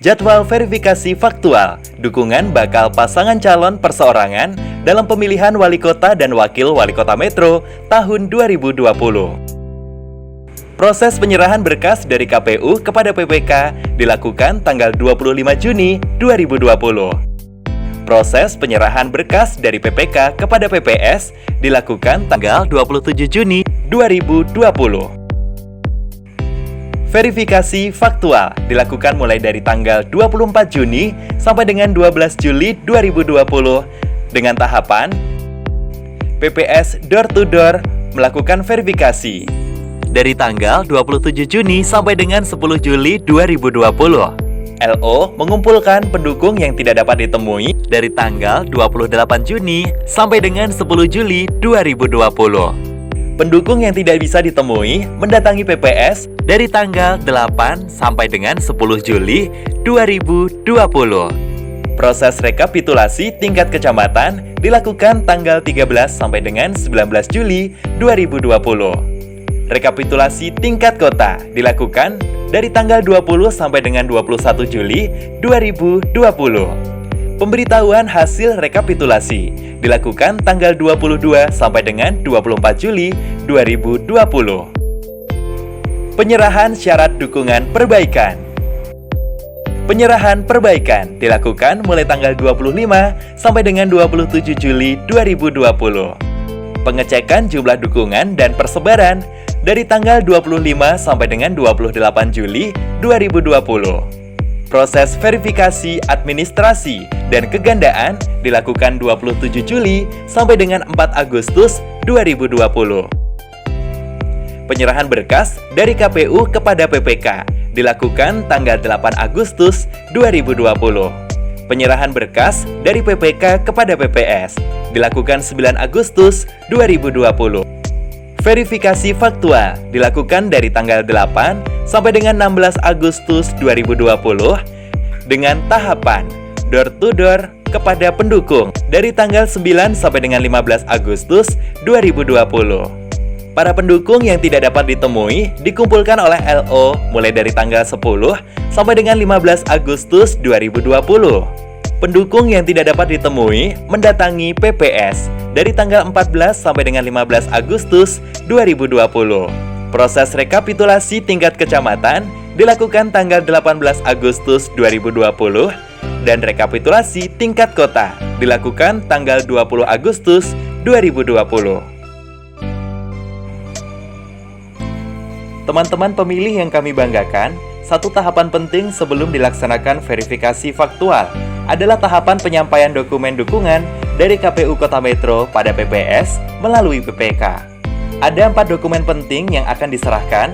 Jadwal verifikasi faktual, dukungan bakal pasangan calon perseorangan dalam pemilihan wali kota dan wakil wali kota Metro tahun 2020. Proses penyerahan berkas dari KPU kepada PPK dilakukan tanggal 25 Juni 2020. Proses penyerahan berkas dari PPK kepada PPS dilakukan tanggal 27 Juni 2020. Verifikasi faktual dilakukan mulai dari tanggal 24 Juni sampai dengan 12 Juli 2020 dengan tahapan PPS door to door melakukan verifikasi dari tanggal 27 Juni sampai dengan 10 Juli 2020. LO mengumpulkan pendukung yang tidak dapat ditemui dari tanggal 28 Juni sampai dengan 10 Juli 2020. Pendukung yang tidak bisa ditemui mendatangi PPS dari tanggal 8 sampai dengan 10 Juli 2020. Proses rekapitulasi tingkat kecamatan dilakukan tanggal 13 sampai dengan 19 Juli 2020. Rekapitulasi tingkat kota dilakukan dari tanggal 20 sampai dengan 21 Juli 2020. Pemberitahuan hasil rekapitulasi dilakukan tanggal 22 sampai dengan 24 Juli 2020. Penyerahan syarat dukungan perbaikan. Penyerahan perbaikan dilakukan mulai tanggal 25 sampai dengan 27 Juli 2020. Pengecekan jumlah dukungan dan persebaran dari tanggal 25 sampai dengan 28 Juli 2020. Proses verifikasi administrasi dan kegandaan dilakukan 27 Juli sampai dengan 4 Agustus 2020. Penyerahan berkas dari KPU kepada PPK dilakukan tanggal 8 Agustus 2020. Penyerahan berkas dari PPK kepada PPS dilakukan 9 Agustus 2020. Verifikasi faktual dilakukan dari tanggal 8 sampai dengan 16 Agustus 2020 dengan tahapan door to door kepada pendukung dari tanggal 9 sampai dengan 15 Agustus 2020. Para pendukung yang tidak dapat ditemui dikumpulkan oleh LO mulai dari tanggal 10 sampai dengan 15 Agustus 2020. Pendukung yang tidak dapat ditemui mendatangi PPS dari tanggal 14 sampai dengan 15 Agustus 2020. Proses rekapitulasi tingkat kecamatan dilakukan tanggal 18 Agustus 2020 dan rekapitulasi tingkat kota dilakukan tanggal 20 Agustus 2020. Teman-teman pemilih yang kami banggakan, satu tahapan penting sebelum dilaksanakan verifikasi faktual adalah tahapan penyampaian dokumen dukungan dari KPU Kota Metro pada PPS melalui PPK. Ada 4 dokumen penting yang akan diserahkan.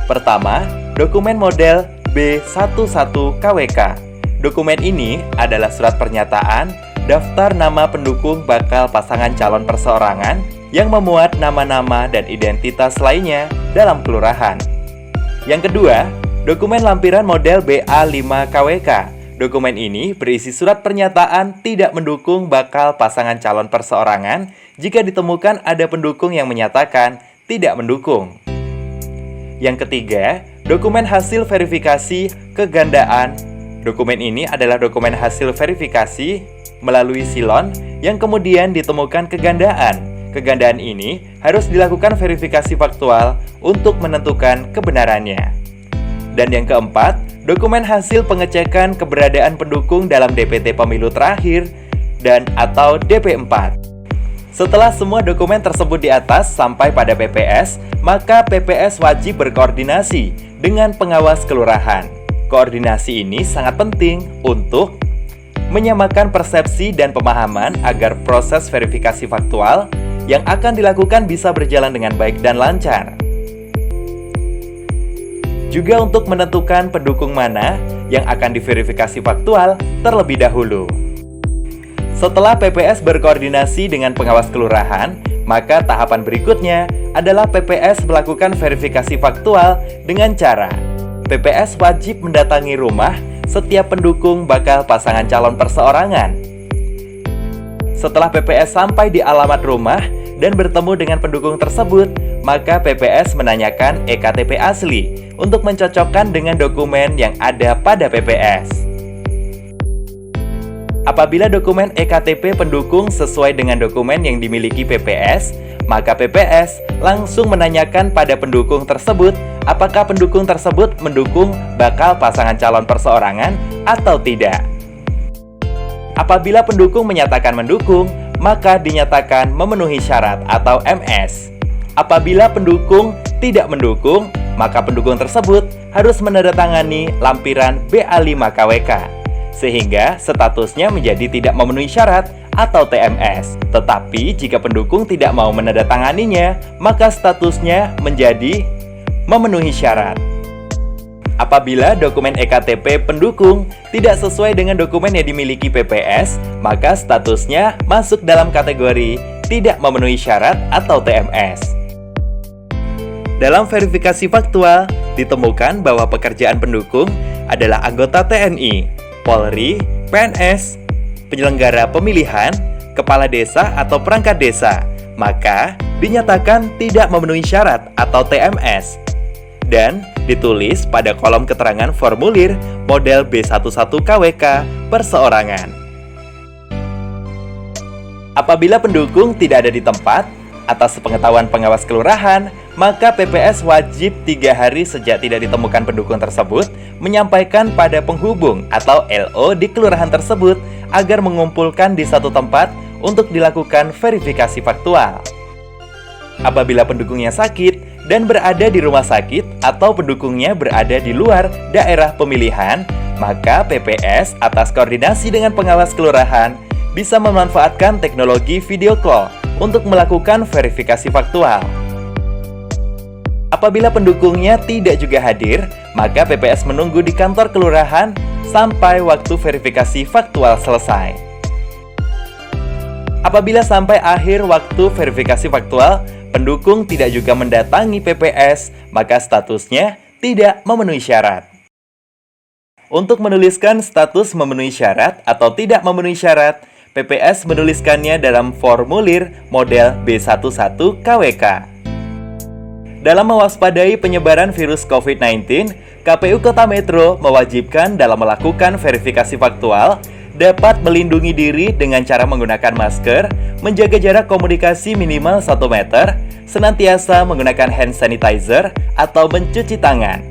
Pertama, dokumen model B11KWK. Dokumen ini adalah surat pernyataan daftar nama pendukung bakal pasangan calon perseorangan yang memuat nama-nama dan identitas lainnya dalam kelurahan. Yang kedua, dokumen lampiran model BA5KWK. Dokumen ini berisi surat pernyataan tidak mendukung bakal pasangan calon perseorangan jika ditemukan ada pendukung yang menyatakan tidak mendukung. Yang ketiga, dokumen hasil verifikasi kegandaan. Dokumen ini adalah dokumen hasil verifikasi melalui silon yang kemudian ditemukan kegandaan. Kegandaan ini harus dilakukan verifikasi faktual untuk menentukan kebenarannya. Dan yang keempat, dokumen hasil pengecekan keberadaan pendukung dalam DPT pemilu terakhir dan atau DP4. Setelah semua dokumen tersebut di atas sampai pada PPS, maka PPS wajib berkoordinasi dengan pengawas kelurahan. Koordinasi ini sangat penting untuk menyamakan persepsi dan pemahaman agar proses verifikasi faktual yang akan dilakukan bisa berjalan dengan baik dan lancar. Juga untuk menentukan pendukung mana yang akan diverifikasi faktual terlebih dahulu. Setelah PPS berkoordinasi dengan pengawas kelurahan, maka tahapan berikutnya adalah PPS melakukan verifikasi faktual dengan cara PPS wajib mendatangi rumah setiap pendukung bakal pasangan calon perseorangan. Setelah PPS sampai di alamat rumah dan bertemu dengan pendukung tersebut, maka PPS menanyakan EKTP asli untuk mencocokkan dengan dokumen yang ada pada PPS. Apabila dokumen eKTP pendukung sesuai dengan dokumen yang dimiliki PPS, maka PPS langsung menanyakan pada pendukung tersebut apakah pendukung tersebut mendukung bakal pasangan calon perseorangan atau tidak. Apabila pendukung menyatakan mendukung, maka dinyatakan memenuhi syarat atau MS. Apabila pendukung tidak mendukung, maka pendukung tersebut harus menandatangani lampiran BA5 KWK, sehingga statusnya menjadi tidak memenuhi syarat atau TMS. Tetapi jika pendukung tidak mau menandatanganinya, maka statusnya menjadi memenuhi syarat. Apabila dokumen eKTP pendukung tidak sesuai dengan dokumen yang dimiliki PPS, maka statusnya masuk dalam kategori tidak memenuhi syarat atau TMS. Dalam verifikasi faktual, ditemukan bahwa pekerjaan pendukung adalah anggota TNI, Polri, PNS, penyelenggara pemilihan, kepala desa atau perangkat desa, maka dinyatakan tidak memenuhi syarat atau TMS. Dan ditulis pada kolom keterangan formulir model B11 KWK perseorangan. Apabila pendukung tidak ada di tempat, atas pengetahuan pengawas kelurahan, maka PPS wajib 3 hari sejak tidak ditemukan pendukung tersebut menyampaikan pada penghubung atau LO di kelurahan tersebut agar mengumpulkan di satu tempat untuk dilakukan verifikasi faktual. Apabila pendukungnya sakit dan berada di rumah sakit atau pendukungnya berada di luar daerah pemilihan, maka PPS atas koordinasi dengan pengawas kelurahan bisa memanfaatkan teknologi video call untuk melakukan verifikasi faktual. Apabila pendukungnya tidak juga hadir, maka PPS menunggu di kantor kelurahan sampai waktu verifikasi faktual selesai. Apabila sampai akhir waktu verifikasi faktual, pendukung tidak juga mendatangi PPS, maka statusnya tidak memenuhi syarat. Untuk menuliskan status memenuhi syarat atau tidak memenuhi syarat, PPS menuliskannya dalam formulir model B11 KWK. Dalam mewaspadai penyebaran virus COVID-19, KPU Kota Metro mewajibkan dalam melakukan verifikasi faktual dapat melindungi diri dengan cara menggunakan masker, menjaga jarak komunikasi minimal 1 meter, senantiasa menggunakan hand sanitizer atau mencuci tangan,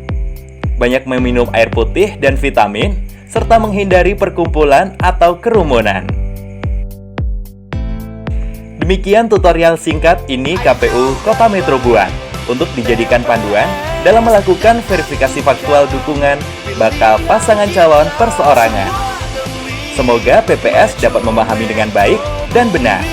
banyak meminum air putih dan vitamin, serta menghindari perkumpulan atau kerumunan. Demikian tutorial singkat ini KPU Kota Metro buat untuk dijadikan panduan dalam melakukan verifikasi faktual dukungan bakal pasangan calon perseorangan. Semoga PPS dapat memahami dengan baik dan benar.